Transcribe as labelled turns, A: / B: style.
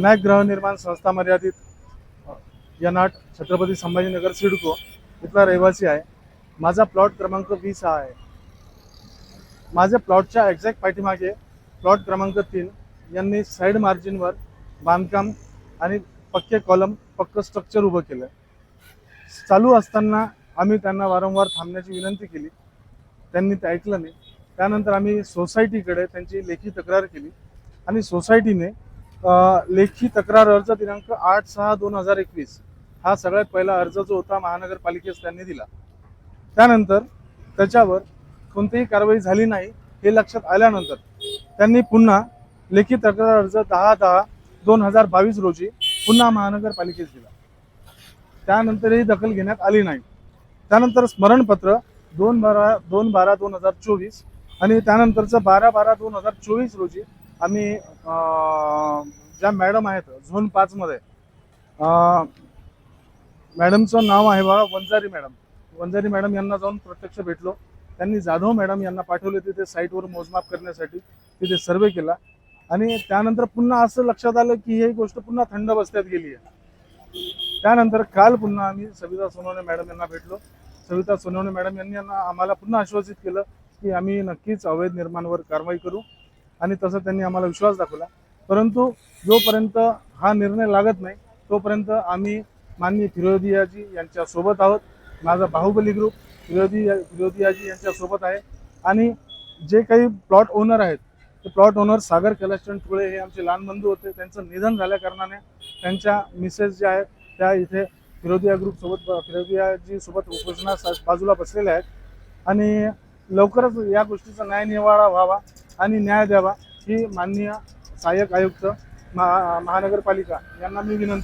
A: विनायक गृहनिर्माण संस्था मर्यादित यनाट छत्रपती संभाजीनगर सिडको इथला रहिवासी आहे। माझा प्लॉट क्रमांक 20 आहे। माझ्या प्लॉटच्या एक्झॅक्ट पाठीमागे प्लॉट क्रमांक 3 यांनी साईड मार्जिनवर बांधकाम आणि पक्के कॉलम पक्क स्ट्रक्चर उभं केलं। चालू असताना आम्ही त्यांना वारंवार थांबण्याची विनंती केली, त्यांनी ते ऐकलं नाही। त्यानंतर आम्ही सोसायटीकडे त्यांची लेखी तक्रार केली आणि सोसायटीने लेखी तक्रार अर्ज दिनांक 8/6/2021 हा सगळ्यात पहिला अर्ज जो होता महानगरपालिकेस त्यांनी दिला। त्यानंतर त्याच्यावर कोणतीही कारवाई झाली नाही हे लक्षात आल्यानंतर त्यांनी पुन्हा लेखी तक्रार अर्ज 10/10/2022 रोजी पुन्हा महानगरपालिकेस दिला। त्यानंतरही दखल घेण्यात आली नाही। त्यानंतर स्मरणपत्र 2/12/2024 आणि त्यानंतरचं 12/12/2024 रोजी आम्ही ज्या मॅडम आहेत झोन 5 मध्ये, मॅडमचं नाव आहे बघा वंजारी मॅडम, वंजारी मॅडम यांना जाऊन प्रत्यक्ष भेटलो। त्यांनी जाधव मॅडम यांना पाठवले तिथे साईटवर मोजमाप करण्यासाठी, तिथे सर्वे केला आणि त्यानंतर पुन्हा असं लक्षात आलं की ही गोष्ट पुन्हा थंड बस्त्यात गेली आहे। त्यानंतर काल पुन्हा आम्ही सविता सोनवणे मॅडम यांना भेटलो। सविता सोनवणे मॅडम यांनी आम्हाला पुन्हा आश्वासित केलं की आम्ही नक्कीच अवैध निर्माणावर कारवाई करू आणि तसं त्यांनी आम्हाला विश्वास दाखवला। परंतु जोपर्यंत हा निर्णय लागत नाही तोपर्यंत आम्ही माननीय फिरोदियाजी यांच्या सोबत आहोत। माझा बाहुबली ग्रुप फिरोदियाजी यांच्या सोबत आहे आणि जे काही प्लॉट ओनर आहेत ते प्लॉट ओनर सागर कैलासचंद टुळे हे आमचे लहान बंधू होते। त्यांचं निधन झाल्या कारणाने त्यांच्या मिसेस ज्या आहेत त्या इथे फिरोदियाजी सोबत उपोषणास बाजूला बसलेल्या आहेत आणि लवकरच या गोष्टीचा न्याय निवाडा व्हावा आणि न्याय द्यावा ही माननीय सहाय्यक आयुक्त महानगरपालिका यांना मी विनंती